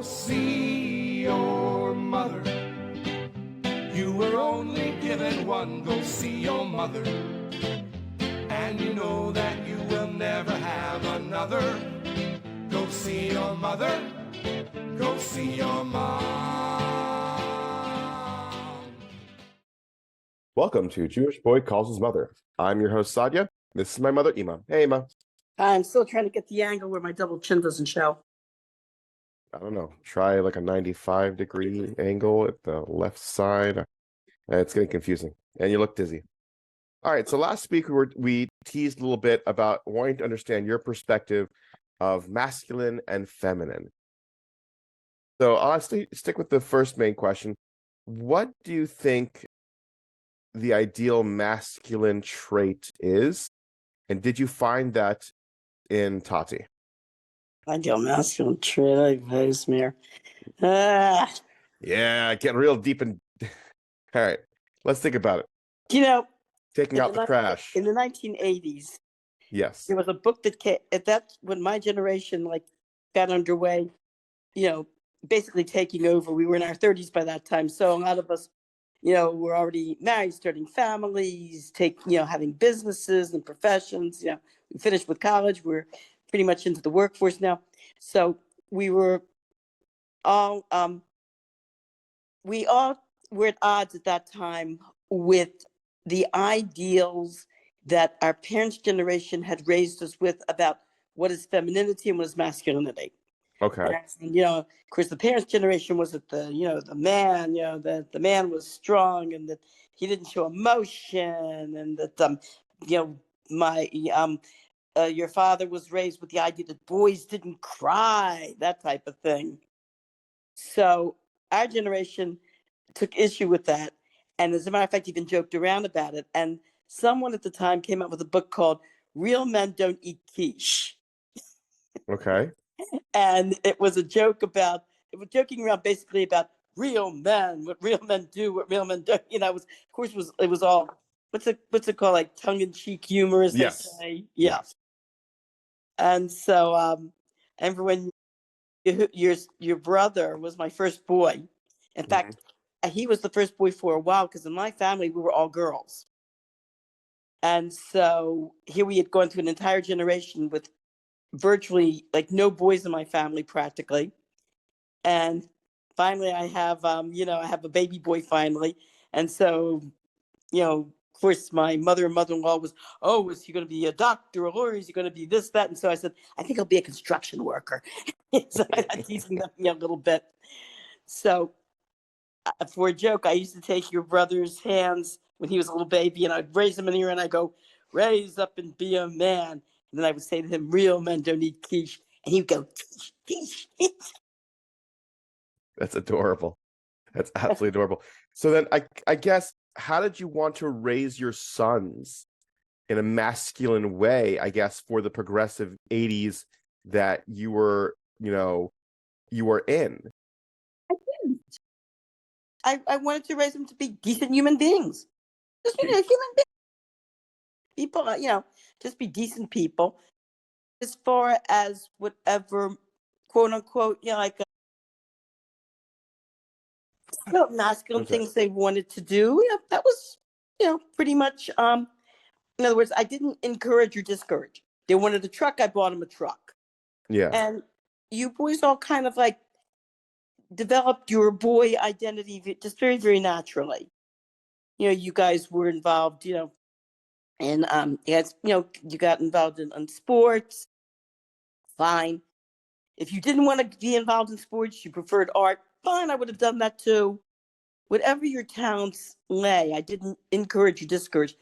see your mother. You were only given one. Go see your mother. And you know that you will never have another. Go see your mother. Go see your mom. Welcome to Jewish Boy Calls His Mother. I'm your host, Sadia. This is my mother, Ima. Hey, Ima. I'm still trying to get the angle where my double chin doesn't show. I don't know. Try like a 95-degree angle at the left side. It's getting confusing. And you look dizzy. All right. So last week we teased a little bit about wanting to understand your perspective of masculine and feminine. So I'll stick with the first main question. What do you think the ideal masculine trait is? And did you find that in Tati? Ideal masculine trait, Vesmir. Ah. Yeah, getting real deep in. All right, let's think about it. You know, Taking out the trash. In the 1980s, Yes. there was a book that came, that's when my generation got underway, basically taking over. We were in our 30s by that time. So a lot of us, were already married, starting families, having businesses and professions. We finished with college. We're pretty much into the workforce now. So we were all were at odds at that time with the ideals that our parents' generation had raised us with about what is femininity and what is masculinity. Okay. And, of course, the parents' generation was that the man, that the man was strong and that he didn't show emotion, and that your father was raised with the idea that boys didn't cry, that type of thing. So our generation took issue with that, and as a matter of fact, even joked around about it. And someone at the time came out with a book called "Real Men Don't Eat Quiche." Okay. And it was joking around basically about real men, what real men do, what real men don't. It was all what's it called, like tongue-in-cheek humor, as they say. Yeah. Yes. And so and when your brother was my first boy. In fact, he was the first boy for a while, because in my family we were all girls. And so here we had gone through an entire generation with virtually no boys in my family practically. And finally I have I have a baby boy finally. And so, of course, my mother and mother-in-law was, oh, is he going to be a doctor or a lawyer? Is he going to be this, that? And so I said, I think I'll be a construction worker. So I'm teasing them a little bit. So for a joke, I used to take your brother's hands when he was a little baby, and I'd raise him in the air and I go, raise up and be a man. And then I would say to him, real men don't eat quiche. And he'd go, quiche, quiche. That's adorable. That's absolutely adorable. So then I guess, how did you want to raise your sons in a masculine way, I guess, for the progressive 80s that you were in? I didn't. I wanted to raise them to be decent human beings. Just human beings. People, just be decent people. As far as whatever, quote unquote, masculine things they wanted to do, that was, pretty much, in other words, I didn't encourage or discourage. They wanted a truck, I bought them a truck. Yeah. And you boys all kind of developed your boy identity just very, very naturally. You guys were involved, and you got involved in sports. Fine. If you didn't want to be involved in sports, you preferred art, fine, I would have done that too. Whatever your talents lay, I didn't encourage or discourage.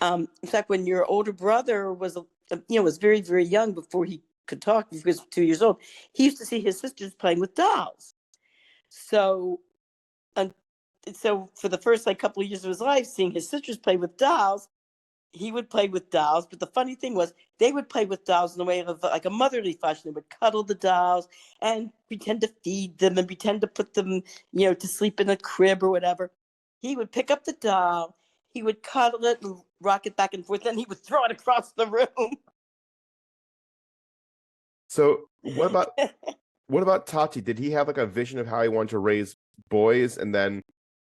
In fact, when your older brother was very, very young, before he could talk, he was 2 years old, he used to see his sisters playing with dolls. So for the first couple of years of his life, seeing his sisters play with dolls, he would play with dolls. But the funny thing was, they would play with dolls in the way of a motherly fashion. They would cuddle the dolls and pretend to feed them and pretend to put them, to sleep in a crib or whatever. He would pick up the doll, he would cuddle it and rock it back and forth, then he would throw it across the room. So what about What about Tati? Did he have like a vision of how he wanted to raise boys and then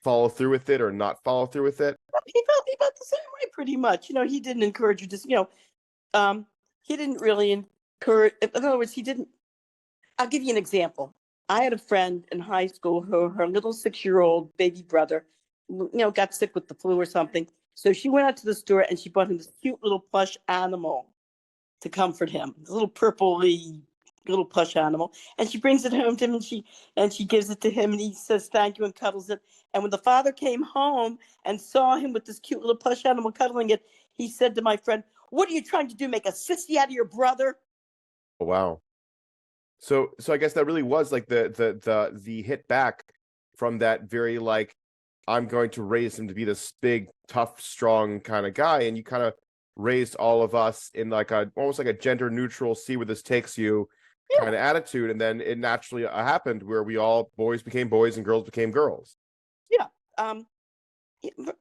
follow through with it or not follow through with it? He felt the same way pretty much. He didn't encourage you to, he didn't really encourage. In other words, he didn't. I'll give you an example. I had a friend in high school who her little 6-year-old baby brother, got sick with the flu or something. So she went out to the store and she bought him this cute little plush animal to comfort him. This little purpley little plush animal. And she brings it home to him and she gives it to him and he says thank you and cuddles it. And when the father came home and saw him with this cute little plush animal cuddling it, he said to my friend, "What are you trying to do? Make a sissy out of your brother?" Oh, wow. So I guess that really was like the hit back from that very like, I'm going to raise him to be this big, tough, strong kind of guy, and you kind of raised all of us in like a almost like a gender neutral, see where this takes you kind of attitude, and then it naturally happened where we all boys became boys and girls became girls. Yeah.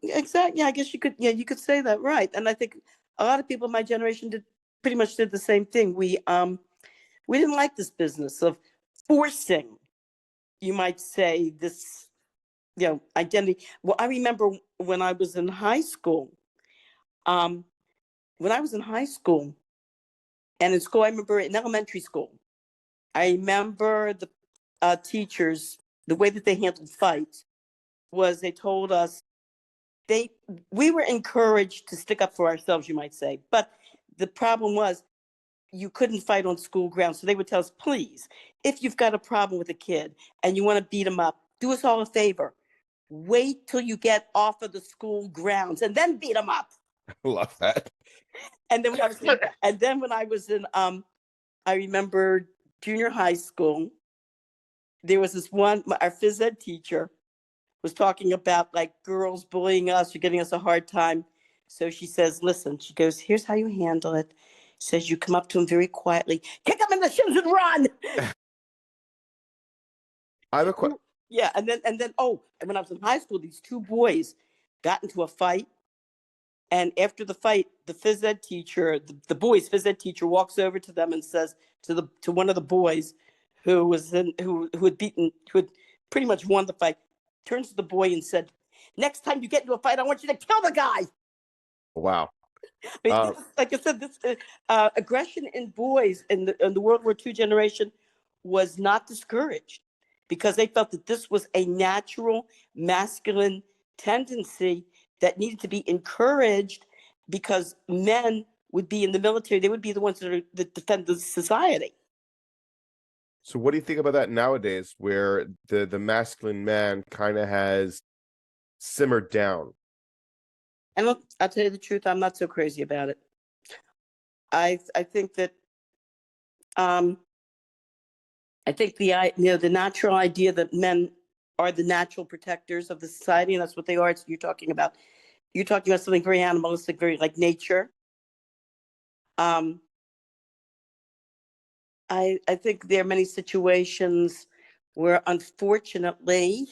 Exactly. I guess you could say that, right. And I think a lot of people in my generation pretty much did the same thing. We didn't like this business of forcing, you might say, this, identity. Well, I remember when I was in high school, um, and in school, I remember in elementary school, I remember the teachers, the way that they handled fights was they told us we were encouraged to stick up for ourselves, you might say. But the problem was you couldn't fight on school grounds. So they would tell us, please, if you've got a problem with a kid and you want to beat him up, do us all a favor. Wait till you get off of the school grounds and then beat him up. Love that. And then when I was in, I remember junior high school, there was this one, our phys ed teacher was talking about like girls bullying us or giving us a hard time. So she says, listen, she goes, here's how you handle it. Says you come up to him very quietly, kick him in the shins and run. I have a question. Yeah, and then and when I was in high school, these two boys got into a fight. And after the fight, the phys ed teacher, the boys' phys ed teacher walks over to them and says to one of the boys who had pretty much won the fight, turns to the boy and said, next time you get into a fight, I want you to kill the guy. Wow. Like I said, this aggression in boys in the World War II generation was not discouraged because they felt that this was a natural masculine tendency that needed to be encouraged because men would be in the military. They would be the ones that defend the society. So what do you think about that nowadays where the masculine man kind of has simmered down? And look, I'll tell you the truth, I'm not so crazy about it. I think that I think the natural idea that men are the natural protectors of the society, and that's what they are. You're talking about something very animalistic, very like nature. I think there are many situations where, unfortunately,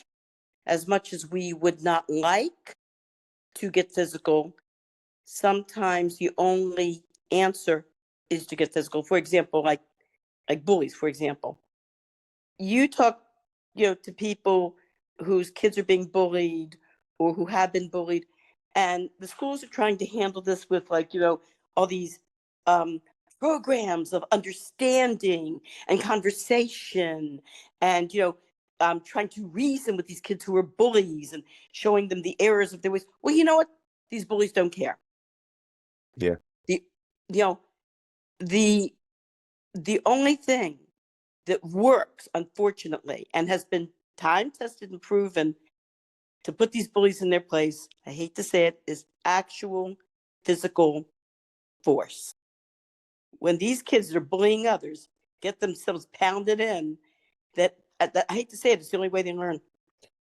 as much as we would not like to get physical, sometimes the only answer is to get physical. For example, like bullies, for example. You talk, to people whose kids are being bullied or who have been bullied, and the schools are trying to handle this with all these programs of understanding and conversation and trying to reason with these kids who are bullies and showing them the errors of their ways. Well, you know what? These bullies don't care. Yeah. The the the only thing that works, unfortunately, and has been time tested and proven to put these bullies in their place, I hate to say it, is actual physical force. When these kids that are bullying others get themselves pounded in, that I hate to say it, it's the only way they learn.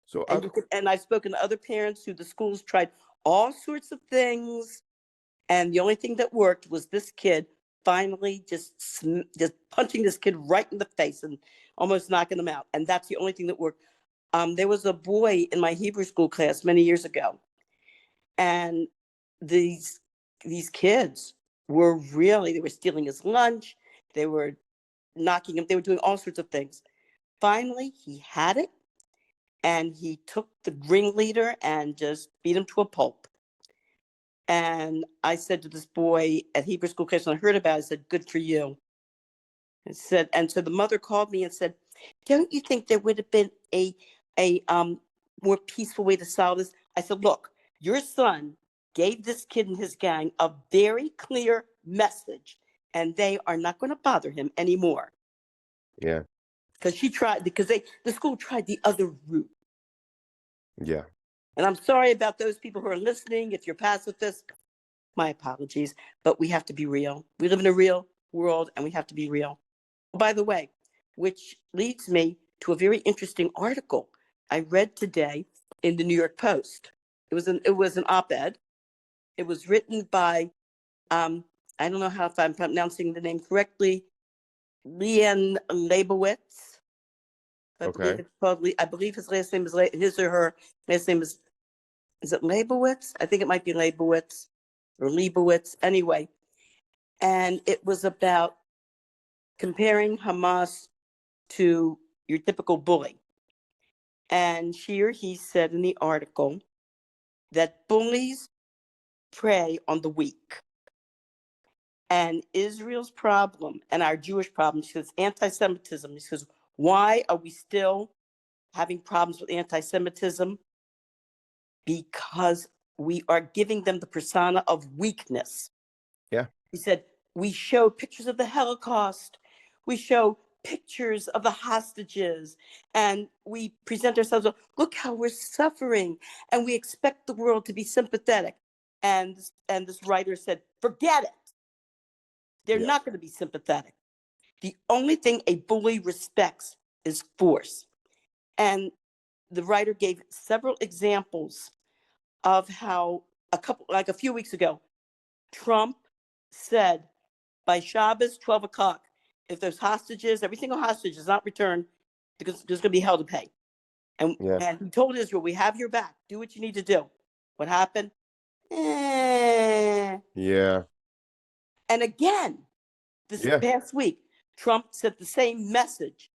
So And I've spoken to other parents who the schools tried all sorts of things, and the only thing that worked was this kid finally just punching this kid right in the face and almost knocking him out. And that's the only thing that worked. There was a boy in my Hebrew school class many years ago, and these kids they were stealing his lunch. They were knocking him. They were doing all sorts of things. Finally, he had it, and he took the ringleader and just beat him to a pulp. And I said to this boy at Hebrew School Kids, when I heard about it, I said, "Good for you." I said, and so the mother called me and said, "Don't you think there would have been a more peaceful way to solve this?" I said, "Look, your son gave this kid and his gang a very clear message, and they are not going to bother him anymore." Yeah. Because the school tried the other route. Yeah. And I'm sorry about those people who are listening. If you're pacifist, my apologies, but we have to be real. We live in a real world, and we have to be real. By the way, which leads me to a very interesting article I read today in the New York Post. It was an op-ed. It was written by I don't know if I'm pronouncing the name correctly, Leanne Leibowitz. Okay. I believe his last name is his or her last name is it Leibowitz? I think it might be Leibowitz or Leibowitz. Anyway, and it was about comparing Hamas to your typical bully. And here he said in the article that bullies prey on the weak. And Israel's problem and our Jewish problem is anti-Semitism. He says, why are we still having problems with anti-Semitism? Because we are giving them the persona of weakness. Yeah. He said, we show pictures of the Holocaust. We show pictures of the hostages, and we present ourselves, look how we're suffering, and we expect the world to be sympathetic. And this writer said, forget it. They're not going to be sympathetic. The only thing a bully respects is force. And the writer gave several examples of how a few weeks ago, Trump said by Shabbos, 12 o'clock, if there's hostages, every single hostage is not returned, because there's going to be hell to pay. And he told Israel, we have your back. Do what you need to do. What happened? Yeah. And again, this past week, Trump sent the same message.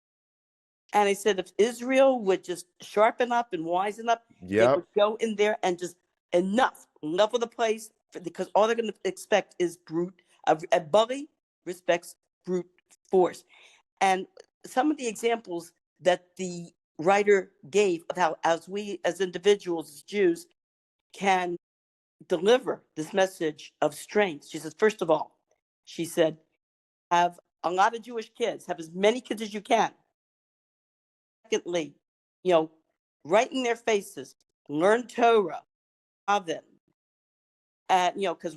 And he said, if Israel would just sharpen up and wisen up, they would go in there and just enough of the place, because all they're going to expect is brute. A bully respects brute force. And some of the examples that the writer gave of how, as we as individuals, as Jews, can deliver this message of strength. She says, first of all, she said, have a lot of Jewish kids, have as many kids as you can. Secondly, right in their faces, learn Torah, them. Because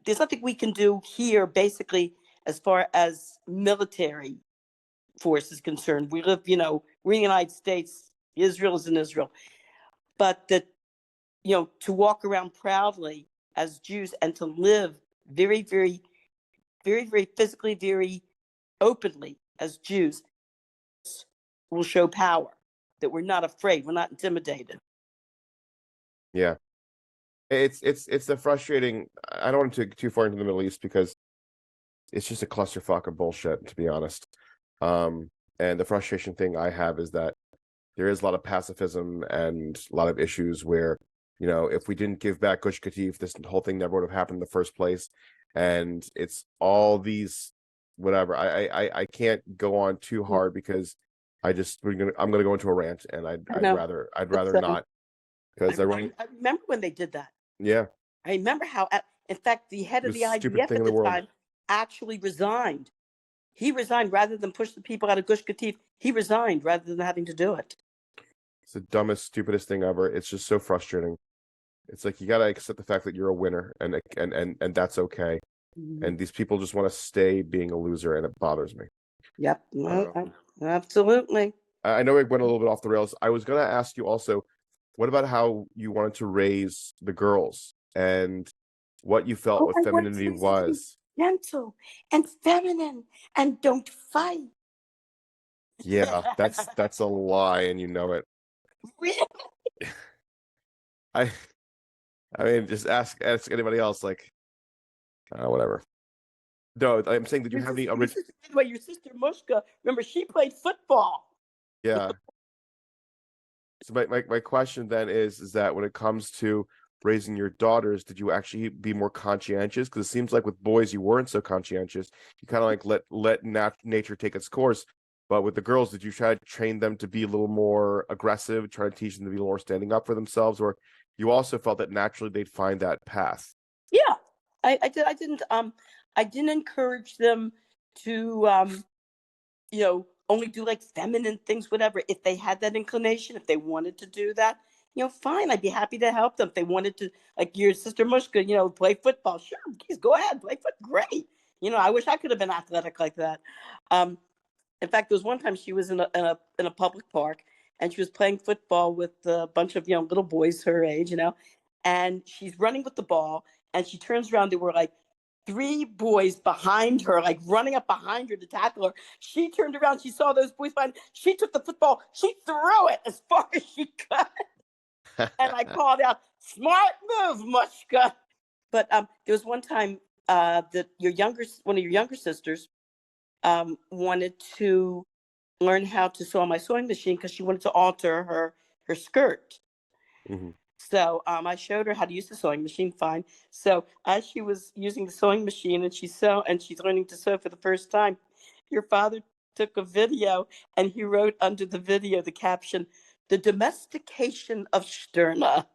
there's nothing we can do here, basically, as far as military force is concerned. We live, we're in the United States, Israel is in Israel. But that, to walk around proudly as Jews and to live very, very, very, very physically, very openly as Jews will show power, that we're not afraid, we're not intimidated. Yeah. It's the frustrating. I don't want to go too far into the Middle East because it's just a clusterfuck of bullshit, to be honest. And the frustration thing I have is that there is a lot of pacifism and a lot of issues where, if we didn't give back Gush Katif, this whole thing never would have happened in the first place. And it's all these whatever. I can't go on too hard because I'm gonna go into a rant, and I'd rather not, because I remember when they did that. Yeah. I remember how, in fact, the head of the IDF at the time actually resigned. He resigned rather than push the people out of Gush Katif. He resigned rather than having to do it. It's the dumbest, stupidest thing ever. It's just so frustrating. It's like, you got to accept the fact that you're a winner, and that's okay. Mm-hmm. And these people just want to stay being a loser, and it bothers me. Yep. Absolutely. I know we went a little bit off the rails. I was going to ask you also, what about how you wanted to raise the girls and what you felt what femininity was? Gentle and feminine, and don't fight. Yeah, that's a lie, and you know it. Really? I mean, just ask anybody else, like, whatever. No, I'm saying that you Your have any sister, original. by the way, your sister Mushka, remember, she played football. Yeah. So my question then is that when it comes to raising your daughters, did you actually be more conscientious? Because it seems like with boys you weren't so conscientious. You kind of like let nature take its course. But with the girls, did you try to train them to be a little more aggressive, try to teach them to be a little more standing up for themselves, or you also felt that naturally they'd find that path? Yeah, I did. I didn't encourage them to only do like feminine things, whatever. If they had that inclination, if they wanted to do that, fine. I'd be happy to help them. If they wanted to, like your sister Mushka, play football, sure, please go ahead, play foot, great. I wish I could have been athletic like that. Um, in fact, there was one time she was in a public park and she was playing football with a bunch of little boys her age, and she's running with the ball and she turns around. There were like three boys behind her, like running up behind her to tackle her. She turned around, she saw those boys behind. She took the football, she threw it as far as she could, and I called out, "Smart move, Mushka." But there was one time that one of your younger sisters wanted to learn how to sew on my sewing machine because she wanted to alter her skirt. Hmm. So I showed her how to use the sewing machine. Fine. So as she was using the sewing machine and she's learning to sew for the first time, your father took a video and he wrote under the video the caption, "The domestication of Stirna."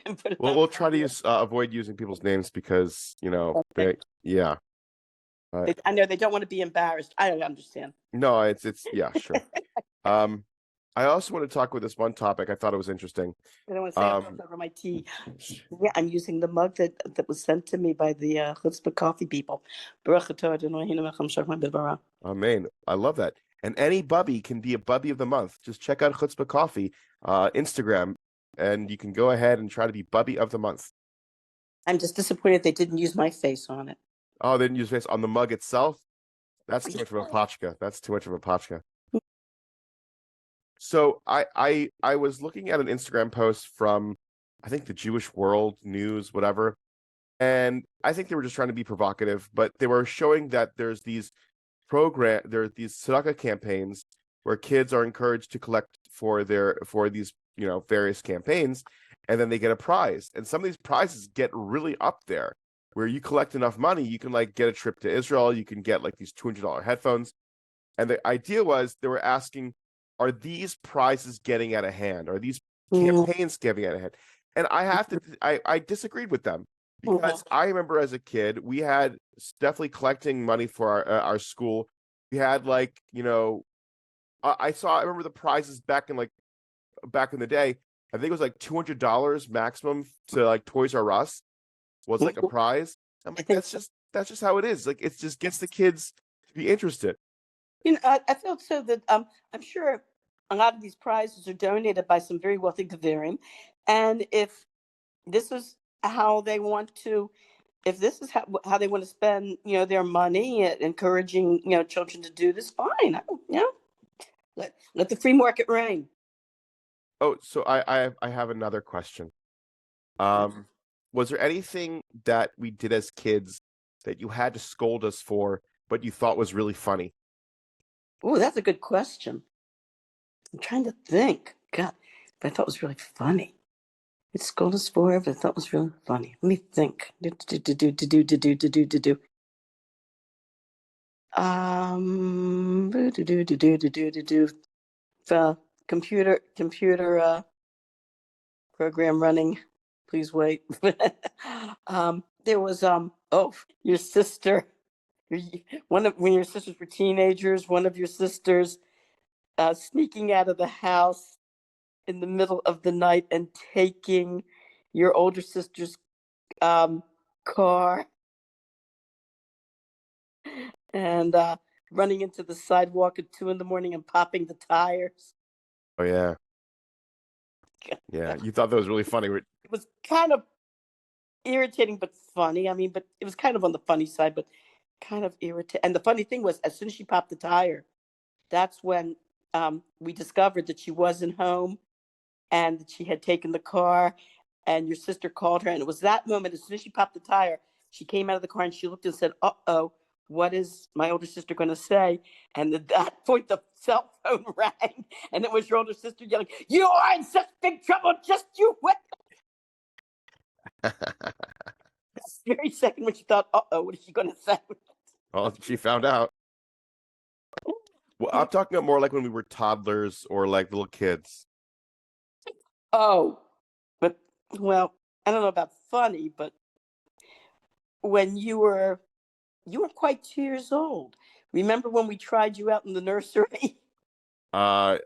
And put it Well, on we'll the try to video. avoid using people's names because they, yeah. I know they don't want to be embarrassed. I don't understand. No, it's yeah, sure. Um, I also want to talk with this one topic. I thought it was interesting. I don't want to say I'm Um, over my tea. Yeah, I'm using the mug that was sent to me by the Chutzpah coffee people. Baruch atah Adonai Eloheinu melech haolam b'dvarav. Amen. I love that. And any bubby can be a bubby of the month. Just check out Chutzpah Coffee, Instagram, and you can go ahead and try to be bubby of the month. I'm just disappointed they didn't use my face on it. Oh, they didn't use face on the mug itself. That's too much of a pachka. That's too much of a pachka. So I was looking at an Instagram post from I think the Jewish World News, whatever, and I think they were just trying to be provocative, but they were showing that there are these tzedakah campaigns where kids are encouraged to collect for these various campaigns, and then they get a prize, and some of these prizes get really up there. Where you collect enough money, you can like get a trip to Israel, you can get like these $200 headphones. And the idea was they were asking, are these prizes getting out of hand? Are these campaigns getting out of hand? And I disagreed with them because I remember as a kid, we had definitely collecting money for our school. We had like, I remember the prizes back in the day. I think it was like $200 maximum to like Toys R Us was like a prize. I'm I like, think that's just how it is. Like, it just gets the kids to be interested. I felt so that I'm sure a lot of these prizes are donated by some very wealthy Kavarim, and if this is how they want to, if this is how they want to spend, their money, encouraging, children to do this, fine. Let the free market reign. Oh, so I have another question. Was there anything that we did as kids that you had to scold us for, but you thought was really funny? Oh, that's a good question. I'm trying to think. God, but I thought it was really funny. It's Scoldus for, but I thought it was really funny. Let me think. Do. Computer program running. Please wait. There was your sister. When your sisters were teenagers, one of your sisters sneaking out of the house in the middle of the night and taking your older sister's car and running into the sidewalk at 2 a.m. and popping the tires. Oh yeah, yeah. You thought that was really funny. It was kind of irritating but funny. I mean, but it was kind of on the funny side, but kind of irritating. And the funny thing was, as soon as she popped the tire, that's when we discovered that she wasn't home and that she had taken the car. And your sister called her, and it was that moment. As soon as she popped the tire, she came out of the car and she looked and said, "Uh-oh, what is my older sister going to say?" And at that point, the cell phone rang, and it was your older sister yelling, "You are in such big trouble, just you wait." This very second when she thought, "Uh-oh, what is she going to say?" Well, she found out. Well, I'm talking about more like when we were toddlers or like little kids. Oh, but, well, I don't know about funny, but when you were quite 2 years old. Remember when we tried you out in the nursery? I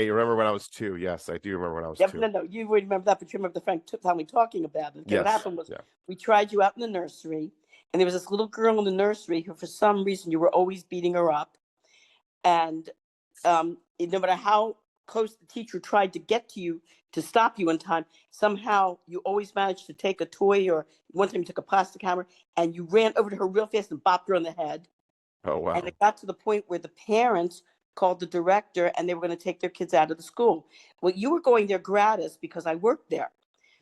remember when I was 2. Yes, I do remember when I was Yeah, 2. no, you would remember that, but you remember the family talking about it. Okay, what Yes. happened was Yeah. we tried you out in the nursery, and there was this little girl in the nursery who, for some reason, you were always beating her up. And no matter how close the teacher tried to get to you to stop you in time, somehow you always managed to take a toy, or one time you took a plastic hammer and you ran over to her real fast and bopped her on the head. Oh wow. And it got to the point where the parents called the director and they were going to take their kids out of the school. Well, you were going there gratis because I worked there.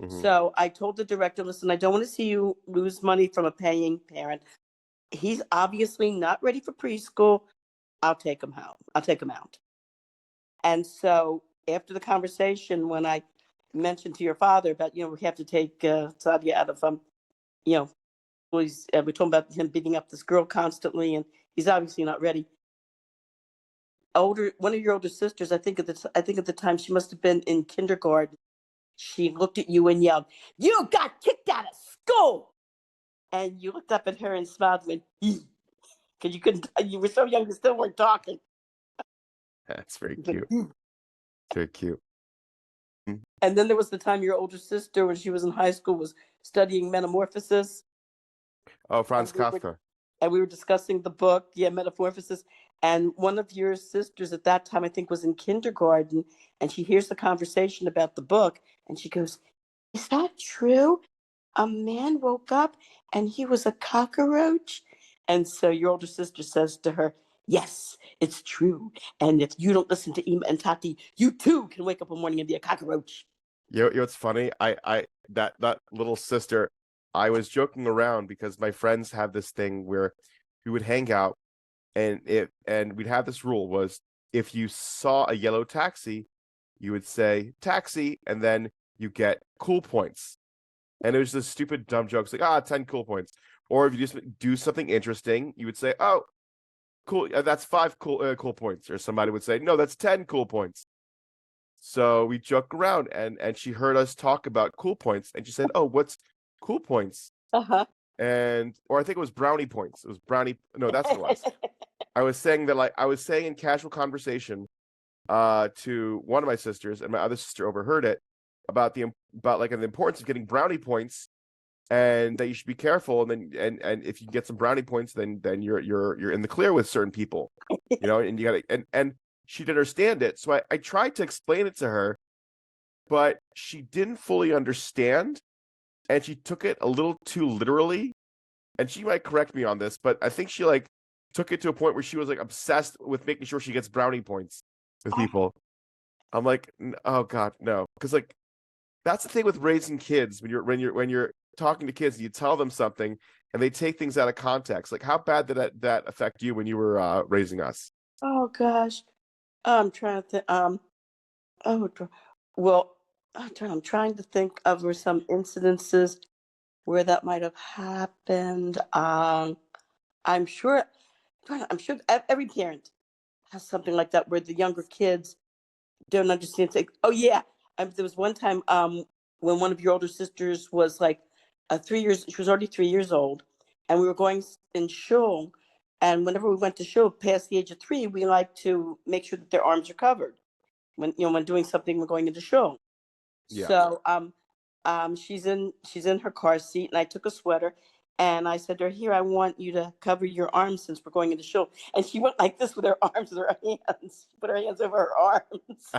Mhm. So I told the director, "Listen, I don't want to see you lose money from a paying parent. He's obviously not ready for preschool. I'll take him home. I'll take him out." And so after the conversation, when I mentioned to your father about, we have to take Sadia out of, you know, we're talking about him beating up this girl constantly, and he's obviously not ready. One of your older sisters, I think at the time she must have been in kindergarten. She looked at you and yelled, "You got kicked out of school!" And you looked up at her and smiled and went, because you were so young, you still weren't talking. That's very cute. Very cute. And then there was the time your older sister, when she was in high school, was studying Metamorphosis. Oh, Franz Kafka. And we were discussing the book, Metamorphosis. And one of your sisters at that time, I think, was in kindergarten, and she hears the conversation about the book, and she goes, "Is that true? A man woke up and he was a cockroach?" And so your older sister says to her, "Yes, it's true. And if you don't listen to Ima and Tati, you too can wake up one morning and be a cockroach." You know what's funny? That little sister, I was joking around because my friends have this thing where we would hang out and we'd have this rule was if you saw a yellow taxi, you would say taxi and then you get cool points. And it was just stupid dumb jokes like 10 cool points. Or if you just do something interesting, you would say, "Oh, cool, that's 5 cool points." Or somebody would say, "No, that's 10 cool points." So we joke around, and she heard us talk about cool points, and she said, "Oh, what's cool points?" Uh-huh. Or I think it was brownie points. It was brownie. No, that's what it was. I was saying in casual conversation to one of my sisters, and my other sister overheard it about the importance of getting brownie points, and that you should be careful, and then and if you get some brownie points, then you're in the clear with certain people, and you gotta and she didn't understand it. So I tried to explain it to her, but she didn't fully understand, and she took it a little too literally. And she might correct me on this, but I think she took it to a point where she was obsessed with making sure she gets brownie points with people. I'm like, oh God, no, because that's the thing with raising kids when you're talking to kids, you tell them something and they take things out of context. Like, how bad did that affect you when you were raising us? Oh gosh, I'm trying to think. Well, I'm trying to think of some incidences where that might have happened. I'm sure. I'm sure every parent has something like that where the younger kids don't understand. Oh yeah, there was one time when one of your older sisters was like 3 years. She was already 3 years old, and we were going in shul. And whenever we went to shul past the age of 3, we like to make sure that their arms are covered when doing something. We're going into shul. Yeah. So she's in her car seat, and I took a sweater, and I said to her, "Here, I want you to cover your arms since we're going into shul." And she went like this with her arms, with her hands, put her hands over her arms.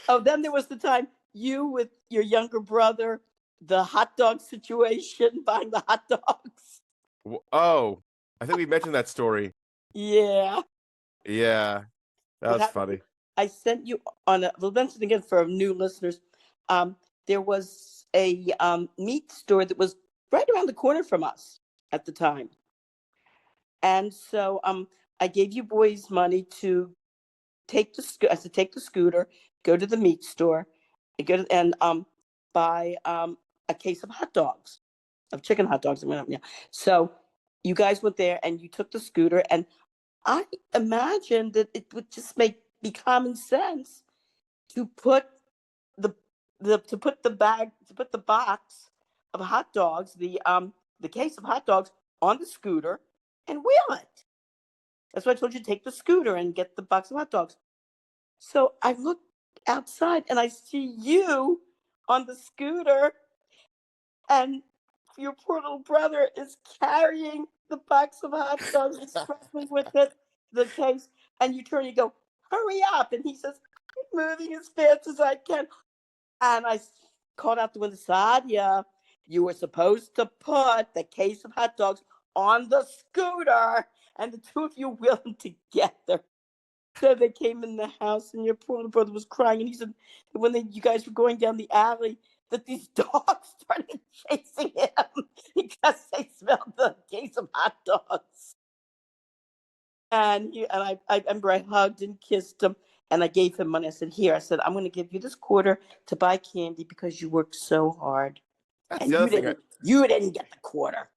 Oh, then there was the time you with your younger brother, the hot dog situation, buying the hot dogs. Oh, I think we mentioned that story. Yeah. Yeah, that What was happened? funny. I sent you on a. We'll mention again for new listeners. There was a meat store that was right around the corner from us at the time. And so I gave you boys money to take the I said take the scooter, go to the meat store, and buy a case of hot dogs, of chicken hot dogs and whatever. Yeah. So you guys went there and you took the scooter, and I imagined that it would just be common sense to put the box of hot dogs, the case of hot dogs on the scooter and wheel it. That's why I told you to take the scooter and get the box of hot dogs. So I look outside and I see you on the scooter, and your poor little brother is carrying the box of hot dogs and struggling with it, the case. And you turn and you go, hurry up. And he says, I'm moving as fast as I can. And I called out the window, Sadia, you were supposed to put the case of hot dogs on the scooter, and the two of you wheeled them together. So they came in the house, and your poor little brother was crying. And he said, you guys were going down the alley, that these dogs started chasing him because they smelled the case of hot dogs. And I remember I hugged and kissed him, and I gave him money. I said, here, I said, I'm going to give you this quarter to buy candy because you worked so hard. That's And the other thing. you didn't get the quarter.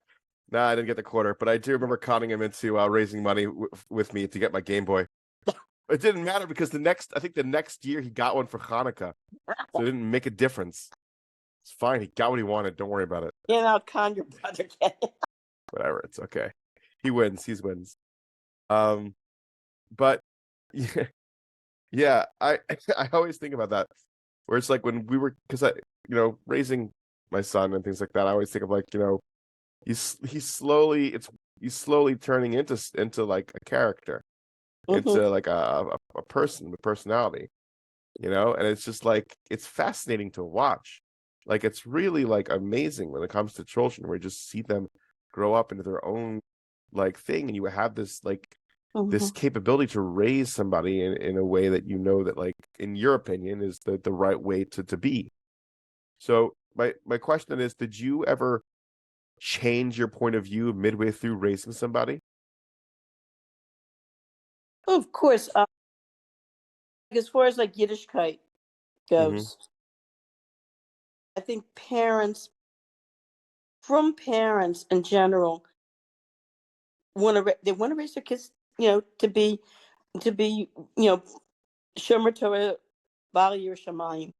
No, I didn't get the quarter, but I do remember conning him into raising money with me to get my Game Boy. It didn't matter because the next year he got one for Hanukkah, so it didn't make a difference. It's fine. He got what he wanted. Don't worry about it. I'll con your brother. Whatever. It's okay. He wins. He wins. But yeah, I always think about that, where it's like when we were, because raising my son and things like that, I always think of like, he's slowly turning into like a character, into like a person with personality, and it's just like, it's fascinating to watch. Like, it's really like amazing when it comes to children, where you just see them grow up into their own like thing, and you have this like this capability to raise somebody in a way that that, like, in your opinion, is the right way to be. So my question is, did you ever change your point of view midway through raising somebody? Of course. As far as like Yiddishkeit goes, I think parents in general want to raise their kids, to be Shomer Torah, Bal Yerushalayim.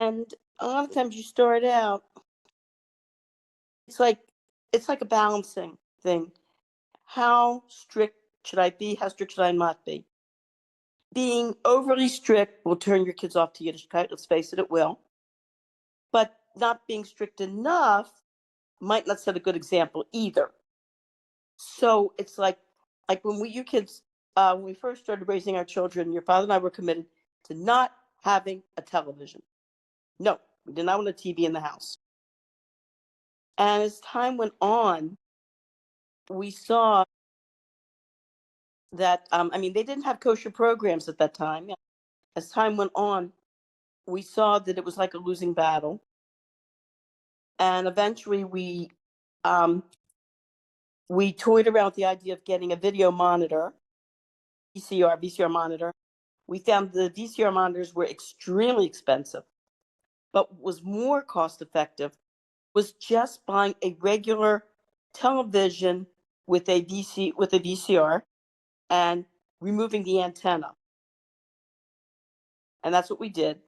And a lot of times you start out, it's like a balancing thing. How strict should I be? How strict should I not be? Being overly strict will turn your kids off to Yiddishkeit. Let's face it, it will. But not being strict enough might not set a good example either. So it's like when when we first started raising our children, your father and I were committed to not having a television. No, we did not want a TV in the house. And as time went on, we saw that, they didn't have kosher programs at that time. As time went on, we saw that it was like a losing battle. And eventually we toyed around with the idea of getting a video monitor, VCR monitor. We found the VCR monitors were extremely expensive, but what was more cost effective was just buying a regular television with a VCR and removing the antenna. And that's what we did,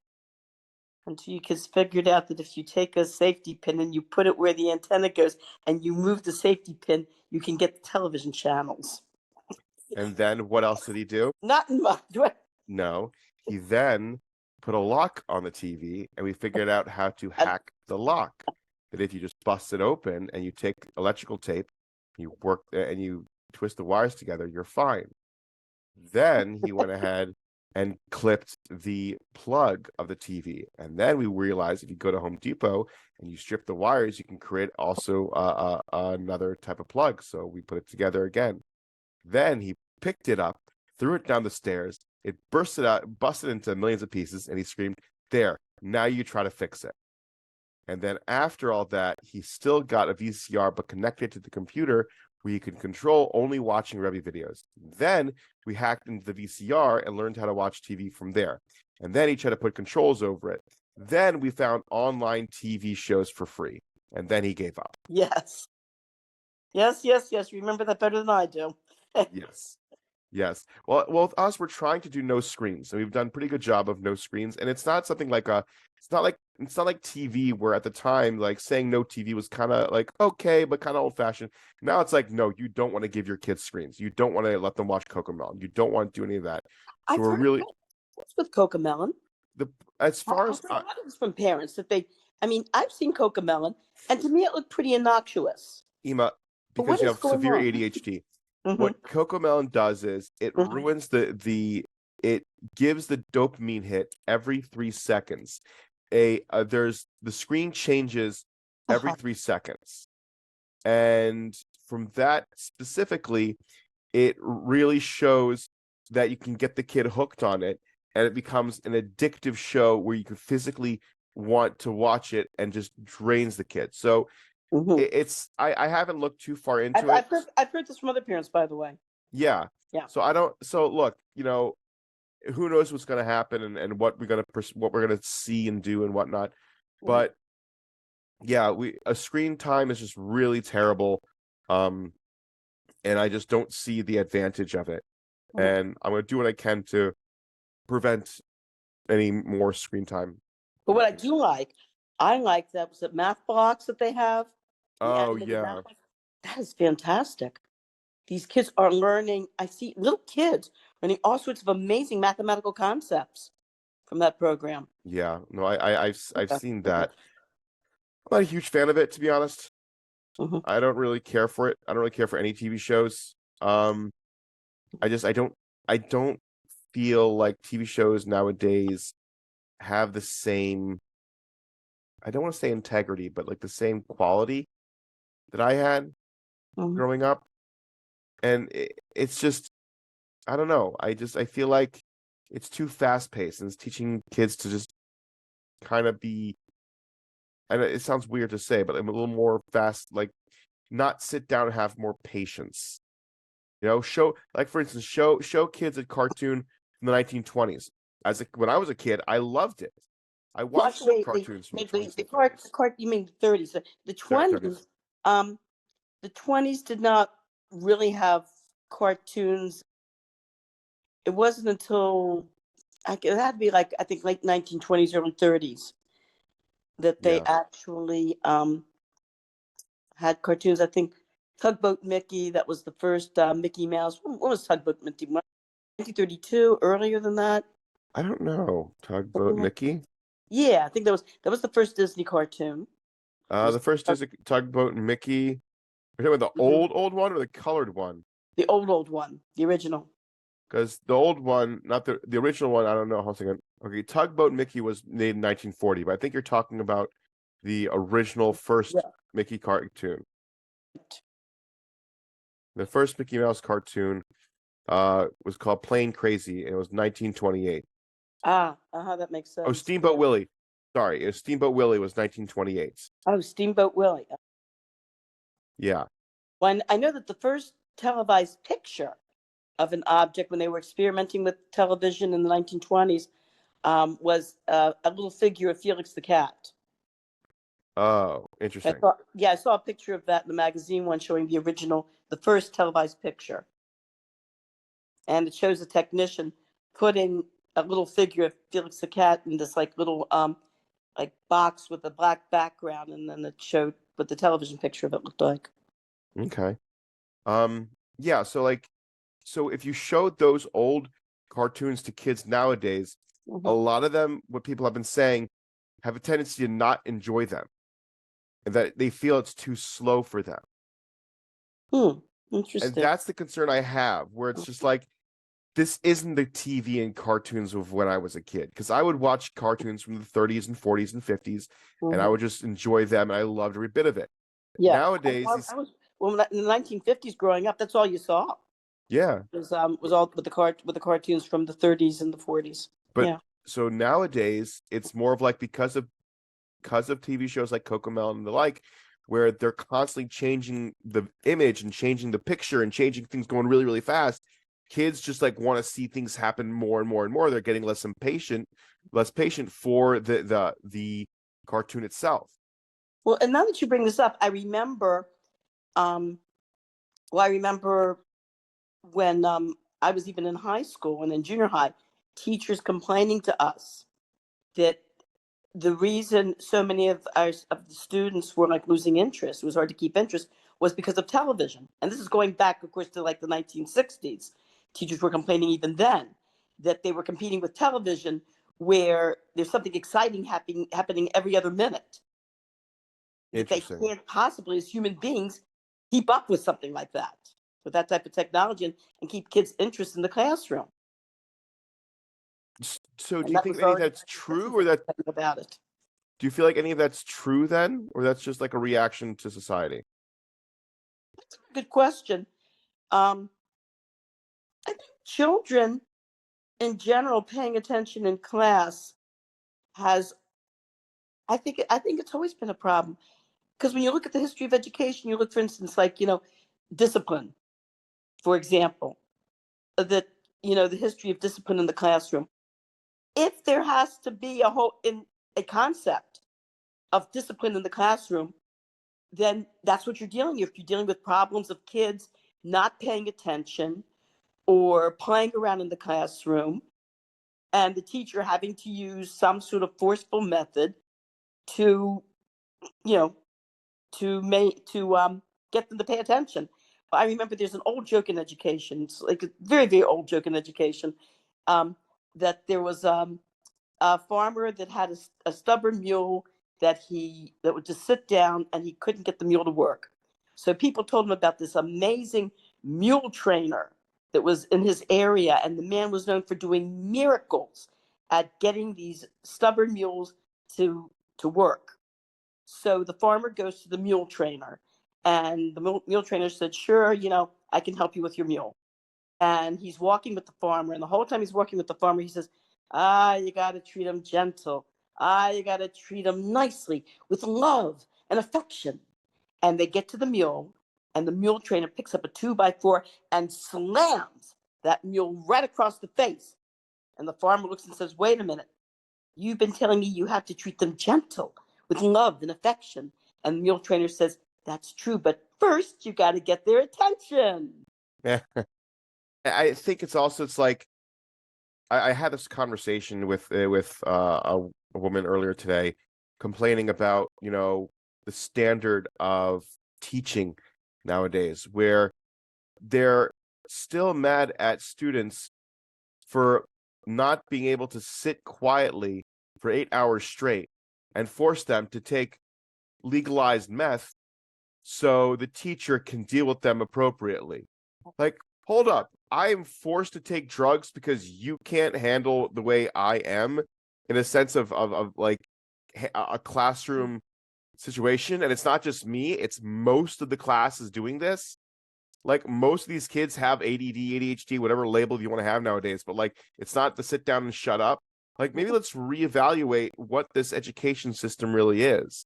until you kids figured out that if you take a safety pin and you put it where the antenna goes and you move the safety pin, you can get the television channels. And then what else did he do? Not in my No, he then put a lock on the TV, and we figured out how to hack the lock. That if you just bust it open and you take electrical tape, you work and you twist the wires together, you're fine. Then he went ahead and clipped the plug of the TV. And then we realized if you go to Home Depot and you strip the wires, you can create also another type of plug. So we put it together again. Then he picked it up, threw it down the stairs. It busted into millions of pieces, and he screamed, "There, now you try to fix it." And then after all that, he still got a VCR, but connected to the computer where he could control only watching Revy videos. Then we hacked into the VCR and learned how to watch TV from there. And then he tried to put controls over it. Then we found online TV shows for free. And then he gave up. Yes. Yes. Remember that better than I do. Yes. Yes. Well, with us, we're trying to do no screens, and we've done a pretty good job of no screens. And it's not something like it's not like TV, where at the time, like saying no TV was kind of like okay, but kind of old fashioned. Now it's like, no, you don't want to give your kids screens. You don't want to let them watch Cocomelon. You don't want to do any of that. So I've we're heard really what's with Cocomelon. as far I've as heard a lot of this from parents that I mean, I've seen Cocomelon, and to me it looked pretty innocuous. Ema, But because what you is have going severe on? ADHD. Mhm. What Cocomelon does is it Mhm. ruins it gives the dopamine hit every 3 seconds. There's the screen changes every Uh-huh. 3 seconds, and from that specifically, it really shows that you can get the kid hooked on it, and it becomes an addictive show where you can physically want to watch it and just drains the kid. So Mhm. I haven't looked too far into I've, it. I've heard this from other parents, by the way. Yeah. Yeah. So look, who knows what's going to happen and what we're going to see and do and whatnot. Right. But yeah, a screen time is just really terrible. And I just don't see the advantage of it. Mhm. And I'm going to do what I can to prevent any more screen time. But what I like that was that math box that they have. The Oh animated yeah. math box. That is fantastic. These kids are learning. I see little kids learning all sorts of amazing mathematical concepts from that program. Yeah. No, I've Yeah. seen that. I'm not a huge fan of it, to be honest. Mhm. I don't really care for it. I don't really care for any TV shows. I don't feel like TV shows nowadays have the same, I don't want to say integrity, but like the same quality that I had Mhm. growing up. And it's just, I don't know. I feel like it's too fast paced, and it's teaching kids to just kind of be, and it sounds weird to say, but I'm a little more fast, like not sit down and have more patience. Show, like, for instance, show kids a cartoon from the 1920s. When I was a kid, I loved it. I Well, watched actually, cartoons from the 20s and the 30s. cart, you mean the 30s. The 30s. 20s, the 20s did not really have cartoons. It wasn't until it had to be like, I think, late 1920s, early 30s that they Yeah. actually had cartoons. I think Tugboat Mickey, that was the first Mickey Mouse. When was Tugboat Mickey? 1932, earlier than that? I don't know. Tugboat Something like that. Mickey? Yeah, I think that was the first Disney cartoon. It was The first is a Tugboat Mickey. Are you talking about the Mhm. old one or the colored one? The old one, the original. Because the old one, not the original one, I don't know. Hold on a second. Okay, Tugboat Mickey was made in 1940, but I think you're talking about the original first Yeah. Mickey cartoon. The first Mickey Mouse cartoon was called Plain Crazy, and it was 1928. That makes sense. Oh, Steamboat Willie. Sorry, Steamboat Willie was 1928. Oh, Steamboat Willie. Yeah. When I know that the first televised picture of an object when they were experimenting with television in the 1920s was a little figure of Felix the cat. Oh, interesting. I saw a picture of that in the magazine one showing the first televised picture. And it shows a technician putting a little figure of Felix the cat in this like little like box with a black background, and then it showed what the television picture of it looked like. Okay. Yeah, so if you showed those old cartoons to kids nowadays, a lot of them, what people have been saying, have a tendency to not enjoy them, and that they feel it's too slow for them. And Interesting. that's the concern I have, where it's just like, this isn't the TV and cartoons of when I was a kid, because I would watch cartoons from the 30s and 40s and 50s, and I would just enjoy them, and I loved every bit of it. Yeah. Nowadays, I was in the 1950s growing up. That's all you saw. yeah, Was all with the cartoons from the 30s and the 40s. but Yeah. so nowadays it's more of like, because of because of TV shows like Cocomelon and the like, where they're constantly changing the image and changing the picture and changing things going really, really fast. Kids just like want to see things happen more and more and more. They're getting less patient for the cartoon itself. Well, and now that you bring this up, I remember, I remember when I was even in high school and in junior high, teachers complaining to us that the reason so many of the students were like losing interest, it was hard to keep interest, was because of television. And this is going back, of course, to like the 1960s. Teachers were complaining even then that they were competing with television, where there's something exciting happening every other minute. That they Interesting. can't possibly, as human beings, keep up with something like that, with that type of technology, and keep kids' interest in the classroom. So do And you that think was any of already that's this true, is or that about it. do you feel like any of that's true then, or that's just like a reaction to society? Good question. I think children in general paying attention in class has, I think it's always been a problem. Because when you look at the history of education, you look, for instance, like, discipline, for example, that, the history of discipline in the classroom. If there has to be a concept of discipline in the classroom, then that's what you're dealing with. If you're dealing with problems of kids not paying attention or playing around in the classroom, and the teacher having to use some sort of forceful method to, you know, to get them to pay attention. I remember there's an old joke in education. It's like a very, very old joke in education, um, that there was a farmer that had a stubborn mule that would just sit down, and he couldn't get the mule to work. So people told him about this amazing mule trainer that was in his area, and the man was known for doing miracles at getting these stubborn mules to work. So the farmer goes to the mule trainer, and the mule trainer said, "Sure, I can help you with your mule." And he's walking with the farmer, and the whole time he's walking with the farmer, he says, you got to treat him gentle. You got to treat him nicely, with love and affection. And they get to the mule, and the mule trainer picks up a 2x4 and slams that mule right across the face. And the farmer looks and says, "Wait a minute, you've been telling me you have to treat them gentle, with love and affection." And the mule trainer says, "That's true, but first you got to get their attention." Yeah. I think it's like I had this conversation with a woman earlier today, complaining about the standard of teaching nowadays, where they're still mad at students for not being able to sit quietly for 8 hours straight and force them to take legalized meth so the teacher can deal with them appropriately. Like, hold up. I am forced to take drugs because you can't handle the way I am, in a sense of like a classroom situation. And it's not just me, it's most of the class is doing this. Like, most of these kids have ADD, ADHD, whatever label you want to have nowadays, but like, it's not the sit down and shut up. Like, maybe let's reevaluate what this education system really is.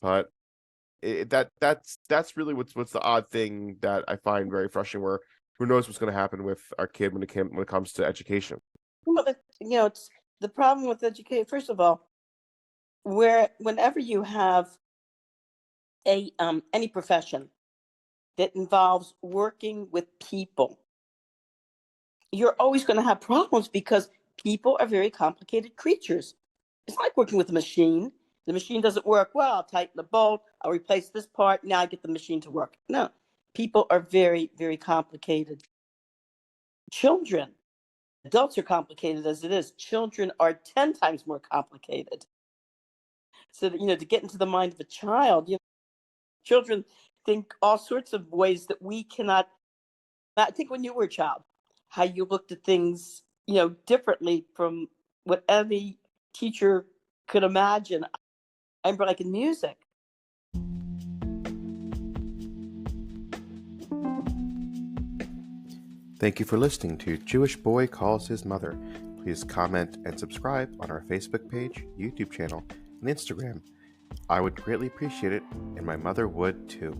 But that's really what's the odd thing that I find very frustrating. Where who knows what's going to happen with our kid when it comes to education. Well, it's the problem with education. First of all, whenever you have any profession that involves working with people, you're always going to have problems, because people are very complicated creatures. It's like working with a machine. The machine doesn't work well. I'll tighten the bolt. I'll replace this part. Now I get the machine to work. No, people are very, very complicated. Children, adults are complicated as it is. Children are 10 times more complicated. So that, to get into the mind of a child, children think all sorts of ways that we cannot. I think when you were a child, how you looked at things, differently from what any teacher could imagine. I remember, like in music. Thank you for listening to Jewish Boy Calls His Mother. Please comment and subscribe on our Facebook page, YouTube channel, and Instagram. I would greatly appreciate it, and my mother would too.